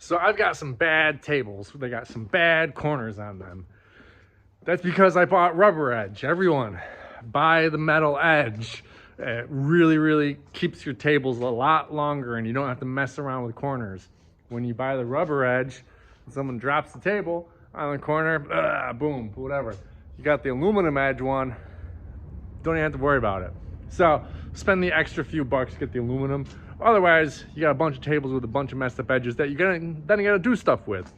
So I've got some bad tables. They got some bad corners on them. That's because I bought rubber edge. Everyone, buy the metal edge. It really, really keeps your tables a lot longer and you don't have to mess around with corners. When you buy the rubber edge, someone drops the table on the corner, boom, whatever. You got the aluminum edge one, don't even have to worry about it. So spend the extra few bucks, get the aluminum. Otherwise, you got a bunch of tables with a bunch of messed up edges that you gotta do stuff with.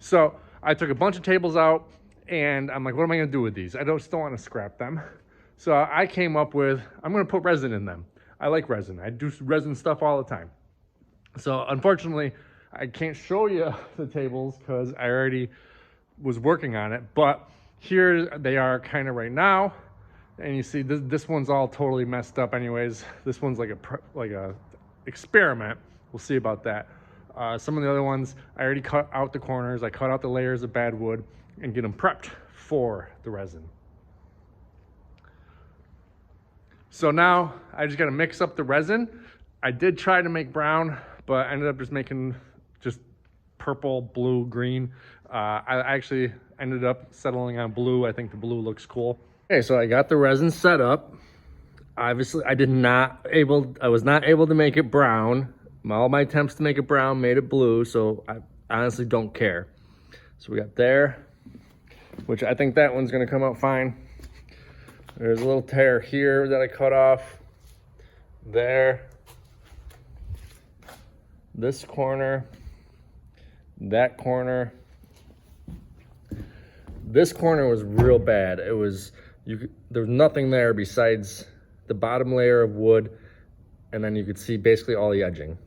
So I took a bunch of tables out and I'm like, what am I gonna do with these? I still wanna scrap them. So I came up with, I'm gonna put resin in them. I like resin. I do resin stuff all the time. So unfortunately, I can't show you the tables because I already was working on it, but here they are kind of right now. And you see this one's all totally messed up anyways. This one's like a experiment. We'll see about that. Some of the other ones, I already cut out the corners. I cut out the layers of bad wood and get them prepped for the resin. So now I just got to mix up the resin. I did try to make brown, but I ended up just making just purple, blue, green. I actually ended up settling on blue. I think the blue looks cool. Okay, so I got the resin set up. Obviously, I was not able to make it brown. All my attempts to make it brown made it blue, so I honestly don't care. So we got there, which I think that one's gonna come out fine. There's a little tear here that I cut off. There. This corner. That corner. This corner was real bad. There was nothing there besides the bottom layer of wood, and then you could see basically all the edging.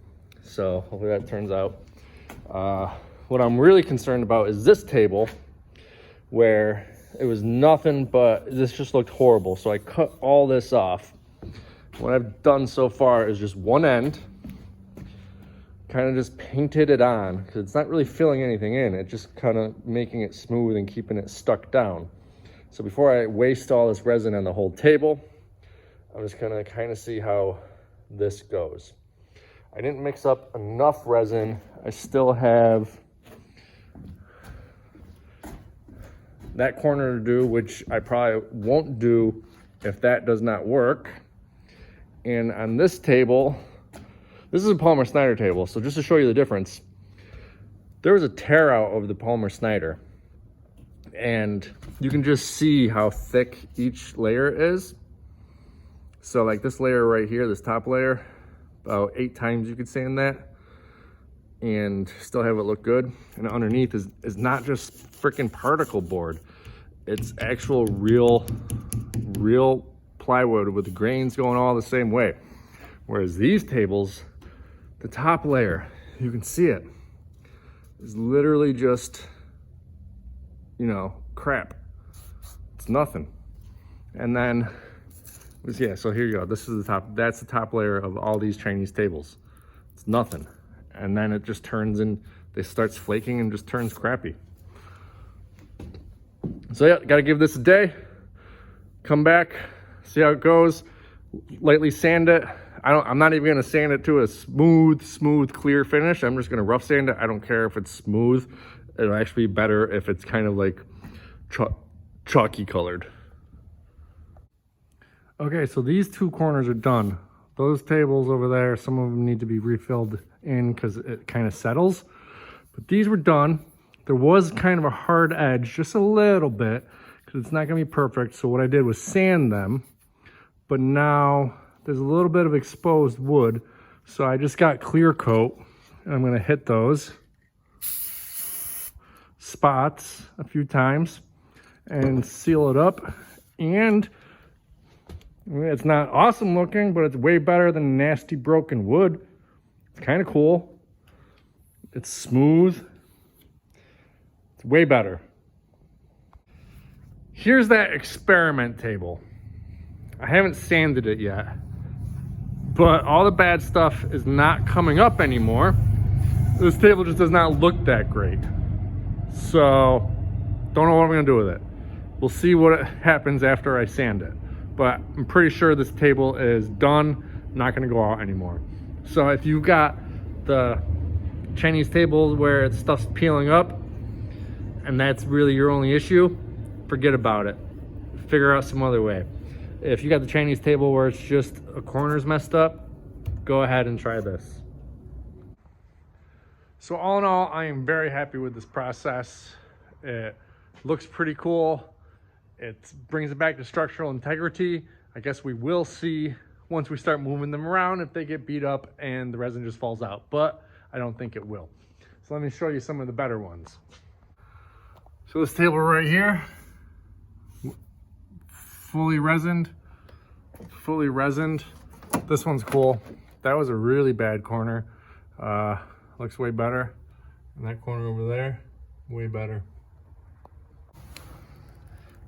So hopefully that turns out. What I'm really concerned about is this table, where it was nothing but this just looked horrible. So I cut all this off. What I've done so far is just one end, kind of just painted it on because it's not really filling anything in. It's just kind of making it smooth and keeping it stuck down. So before I waste all this resin on the whole table, I'm just gonna kind of see how this goes. I didn't mix up enough resin. I still have that corner to do, which I probably won't do if that does not work. And on this table, this is a Palmer Snyder table, so just to show you the difference, there was a tear out of the Palmer Snyder, and you can just see how thick each layer is. So like this layer right here, this top layer, about 8 times you could sand that and still have it look good. And underneath is not just freaking particle board. It's actual real plywood with the grains going all the same way. Whereas these tables, the top layer, you can see it, is literally just, crap. It's nothing. And then, yeah, so here you go. This is the top, that's the top layer of all these Chinese tables. It's nothing. And then it just turns in, it starts flaking and just turns crappy. So yeah, gotta give this a day. Come back, see how it goes. Lightly sand it. I'm not even gonna sand it to a smooth, clear finish. I'm just gonna rough sand it. I don't care if it's smooth. It'll actually be better if it's kind of like chalky colored. Okay, so these 2 corners are done. Those tables over there, some of them need to be refilled in because it kind of settles. But these were done. There was kind of a hard edge, just a little bit, because it's not gonna be perfect. So what I did was sand them, but now there's a little bit of exposed wood. So I just got clear coat, and I'm gonna hit those spots a few times and seal it up. And it's not awesome looking, but it's way better than nasty broken wood. It's kind of cool. It's smooth. It's way better. Here's that experiment table. I haven't sanded it yet, but all the bad stuff is not coming up anymore. This table just does not look that great. So, don't know what I'm gonna do with it. We'll see what happens after I sand it. But I'm pretty sure this table is done, not gonna go out anymore. So if you got the Chinese table where stuff's peeling up and that's really your only issue, forget about it. Figure out some other way. If you got the Chinese table where it's just a corner's messed up, go ahead and try this. So all in all, I am very happy with this process. It looks pretty cool. It brings it back to structural integrity. I guess we will see once we start moving them around if they get beat up and the resin just falls out, but I don't think it will. So let me show you some of the better ones. So this table right here, fully resined. This one's cool. That was a really bad corner. Looks way better. And that corner over there, way better.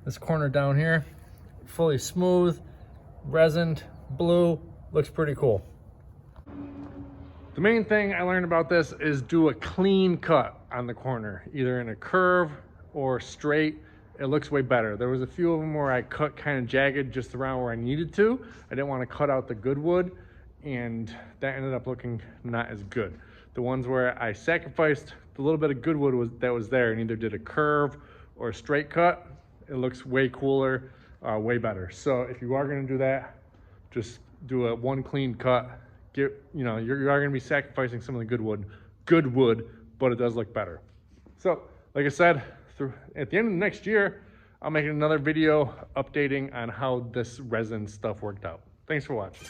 This corner down here, fully smooth, resined, blue, looks pretty cool. The main thing I learned about this is do a clean cut on the corner, either in a curve or straight. It looks way better. There was a few of them where I cut kind of jagged just around where I needed to. I didn't want to cut out the good wood, and that ended up looking not as good. The ones where I sacrificed the little bit of good wood that was there and either did a curve or a straight cut, it looks way cooler, way better. So if you are going to do that, just do a one clean cut. You are going to be sacrificing some of the good wood, but it does look better. So like I said, at the end of next year, I'll make another video updating on how this resin stuff worked out. Thanks for watching.